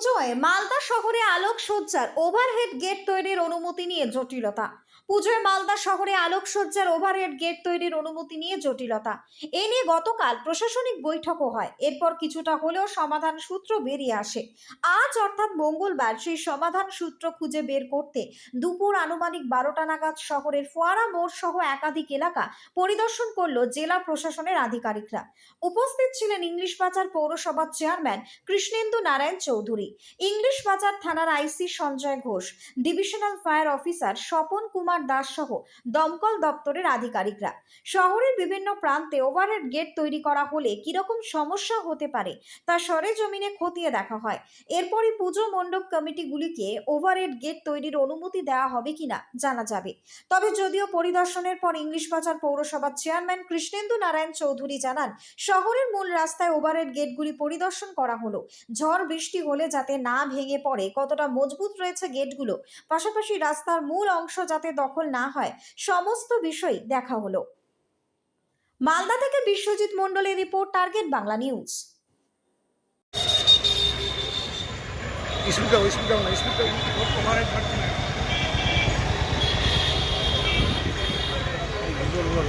পুজোয় মালদা শহরে আলোকসজ্জার overhead gate তৈরির অনুমতি নিয়ে জটিলতা। পুজোয় মালদা শহরে আলোকসজ্জার ওভারহেড গেট তৈরির অনুমতি নিয়ে জটিলতা। এ নিয়ে গতকাল প্রশাসনিক বৈঠকও হয়। এরপর কিছুটা হলেও সমাধান সূত্র বেরিয়ে আসে। আজ অর্থাৎ মঙ্গলবার সেই সমাধান সূত্র খুঁজে বের করতে দুপুর আনুমানিক 12টা নাগাদ শহরের ফোয়ারা মোড় সহ একাধিক এলাকা পরিদর্শন করলো জেলা প্রশাসনের আধিকারিকরা। উপস্থিত ছিলেন ইংলিশ বাজার পৌরসভার চেয়ারম্যান কৃষ্ণেন্দু নারায়ণ চৌধুরী, ইংলিশ বাজার থানার IC Sanjay Ghosh, divisional fire officer Swapan Kumar Das সহ দমকল দপ্তরের আধিকারিকরা। শহরের বিভিন্ন প্রান্তে ওভারহেড গেট তৈরি করা হলে কিরকম সমস্যা হতে পারে তা সরেজমিনে খতিয়ে দেখা হয়। এরপরই পুজো মণ্ডপ কমিটিগুলিকে ওভারহেড গেট তৈরির অনুমতি দেওয়া হবে কিনা জানা যাবে। তবে যদিও পরিদর্শনের পর ইংলিশ বাজার পৌরসভার চেয়ারম্যান কৃষ্ণেন্দু নারায়ণ চৌধুরী জানান, শহরের মূল রাস্তায় ওভারহেড গেটগুলি পরিদর্শন করা হলো। ঝড় বৃষ্টি হলে যাতে না ভেঙে পড়ে, কতটা মজবুত রয়েছে গেটগুলো, পাশাপাশি রাস্তার মূল অংশ যাতে দখল না হয়, সমস্ত বিষয় দেখা হলো। মালদা থেকে বিশ্বজিৎ মণ্ডলের রিপোর্ট, টার্গেট বাংলা নিউজ।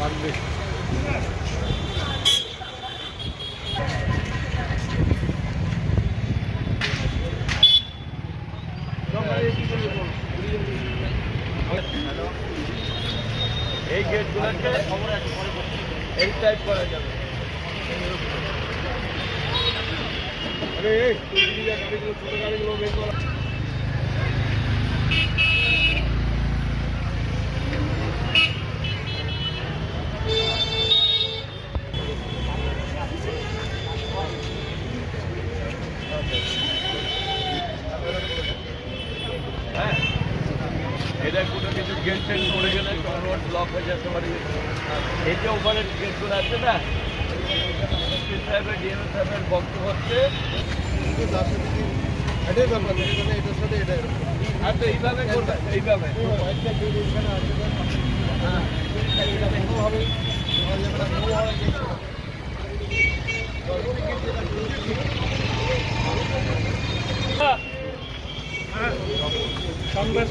লাগবে এই গেটগুলোকে এই টাইপ করা যাবে। আরে এই গাড়িগুলো, ছোট গাড়িগুলো বের করা। হ্যাঁ, এটা কোনো কিছু গেট টেট পড়ে গেলে রোড ব্লক হয়ে যেতে পারে। এই যে ওভারের গেটগুলো আছে না, সাহেবের ডিএমএ সাহেবের বক্তব্য হচ্ছে এটাই ব্যাপার, এটার সাথে এটা আর তো এইভাবে করবে, এইভাবে সংবাদ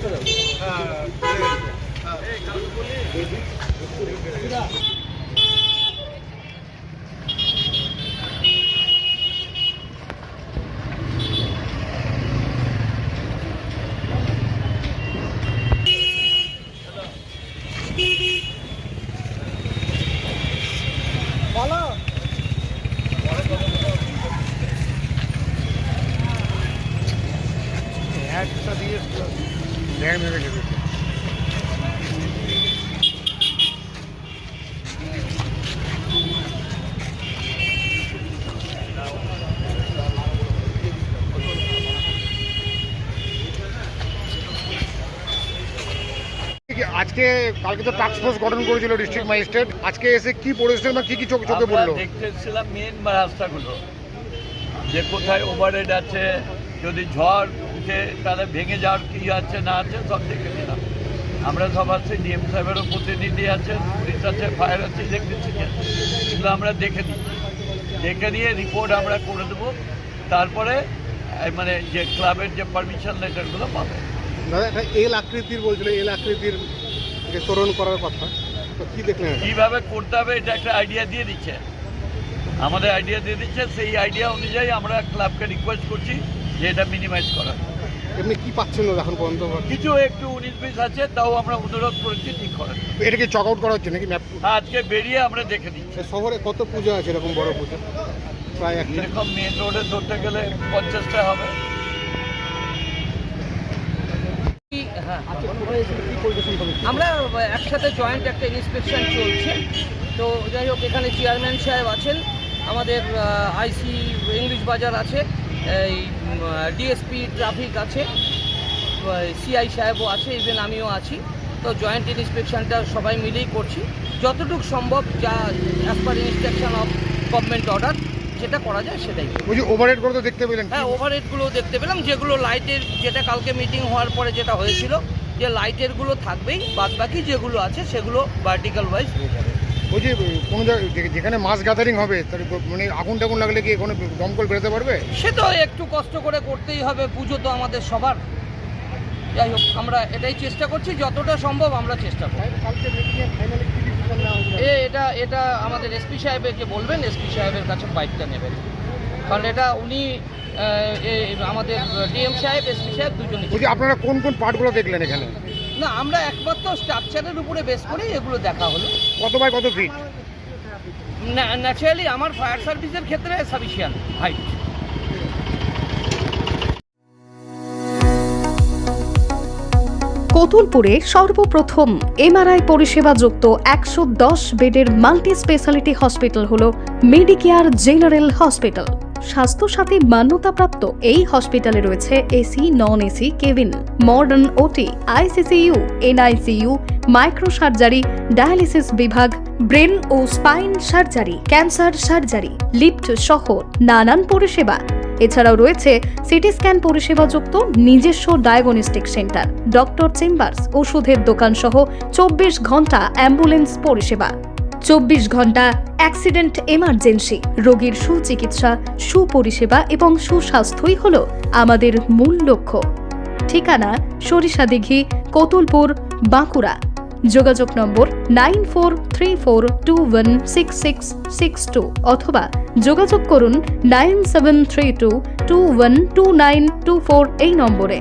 বলো একটা দিয়ে ধ্যান হয়ে গেছে। আজকে কালকে তো টাস্ক ফোর্স গঠন করেছিল ডিস্ট্রিক্ট ম্যাজিস্ট্রেট, আজকে এসে কি পরিস্থিতি বা কি কি চোখে পড়লো? দেখতেছিলাম মেন রাস্তাগুলো যে কোথায় ওভারহেড আছে, যদি ঝড় উঠে তাহলে ভেঙে যাওয়ার কি আছে না আছে সব দেখে নিলাম। আমরা সব আছে, ডিএম সাহেবেরও প্রতিনিধি আছে, পুলিশ আছে, ফায়ার আছে, ইলেকট্রিসিটি আছে, এগুলো আমরা দেখে নিচ্ছি। দেখে নিয়ে রিপোর্ট আমরা করে দেবো, তারপরে মানে যে ক্লাবের যে পারমিশন লেটারগুলো পাবে। দাদা একটা এল আকৃতির বলছিল, এল আকৃতির যে তোরণ করার কথা, তো কি দেখলেন? কীভাবে করতে হবে এটা একটা আইডিয়া দিয়ে দিচ্ছে, আমাদের আইডিয়া দিয়ে দিচ্ছে। সেই আইডিয়া অনুযায়ী আমরা ক্লাবকে রিকোয়েস্ট করছি যে এটা মিনিমাইজ করার। এমনি কি পাচ্ছেন না এখন পর্যন্ত? কিছু একটু 19-20 আছে, তাও আমরা অনুরোধ করেছি ঠিক করার। এটাকে চক আউট করা হচ্ছে নাকি ম্যাপ? আজকে বেরিয়ে আমরা দেখে দিচ্ছি। শহরে কত পুজো আছে এরকম বড় পুজো? প্রায় একটা এরকম মেন রোডে ধরতে গেলে 50টা হবে। আমরা একসাথে জয়েন্ট একটা ইন্সপেকশন চলছে। তো যাই হোক, এখানে চেয়ারম্যান সাহেব আছেন, আমাদের আইসি ইংলিশ বাজার আছে, এই ডিএসপি ট্রাফিক আছে, সিআই সাহেবও আছে, ইভেন আমিও আছি। তো জয়েন্ট ইন্সপেকশনটা সবাই মিলেই করছি, যতটুকু সম্ভব যা as per instruction of government order যেটা করা যায় সেটাই। ওভারহেডগুলো তো দেখতে পেলেন? হ্যাঁ, ওভারহেডগুলো দেখতে পেলাম, যেগুলো লাইটের, যেটা কালকে মিটিং হওয়ার পরে যেটা হয়েছিল যে লাইটেরগুলো থাকবেই, বাদ বাকি যেগুলো আছে সেগুলো ভার্টিক্যাল ওয়াইজ হয়ে যাবে। ওই যে কোনো যেখানে মাছ গ্যাদারিং হবে তার মানে আগুন টাগুন লাগলে কি কোনো দমকল বেরোতে পারবে? সে তো একটু কষ্ট করে করতেই হবে, পুজো তো আমাদের সবার। যাই হোক, আমরা এটাই চেষ্টা করছি, যতটা সম্ভব আমরা চেষ্টা করব। এটা আমাদের এসপি সাহেবকে বলবেন, এসপি সাহেবের কাছে বাইকটা নেবেন, কারণ এটা উনি আমাদের ডিএম সাহেব, এসপি সাহেব দুজনই। বলছি আপনারা কোন কোন পার্টগুলো দেখলেন এখানে? না, আমরা একমাত্র স্ট্রাকচারের উপরে বেস করেই এগুলো দেখা হলো। কত বাই কত ফিট? ন্যাচারালি আমার ফায়ার সার্ভিসের ক্ষেত্রে সাফিসিয়েন্ট হাইট। কোতুলপুরে সর্বপ্রথম এমআরআই পরিষেবা যুক্ত 110 বেডের মাল্টি স্পেশালিটি হসপিটাল হল মেডিকেয়ার জেনারেল হসপিটাল। স্বাস্থ্যসাথী মান্যতাপ্রাপ্ত এই হসপিটালে রয়েছে AC, non AC cabin, modern OT, ICCU, NICU, micro surgery, dialysis বিভাগ, ব্রেন ও spine surgery, cancer surgery, lift সহ নানান পরিষেবা। এছাড়াও রয়েছে সিটি স্ক্যান পরিষেবাযুক্ত নিজস্ব ডায়াগনস্টিক সেন্টার, ডক্টর চেম্বার্স, ওষুধের দোকান সহ 24 ঘন্টা অ্যাম্বুলেন্স পরিষেবা, 24 ঘন্টা অ্যাক্সিডেন্ট এমার্জেন্সি। রোগীর সুচিকিৎসা, সুপরিষেবা এবং সুস্বাস্থ্যই হল আমাদের মূল লক্ষ্য। ঠিকানা সরিষাদিঘি, কোতুলপুর, বাঁকুড়া। যোগাযোগ নম্বর 9434216662 অথবা যোগাযোগ করুন 9732212924 এই নম্বরে।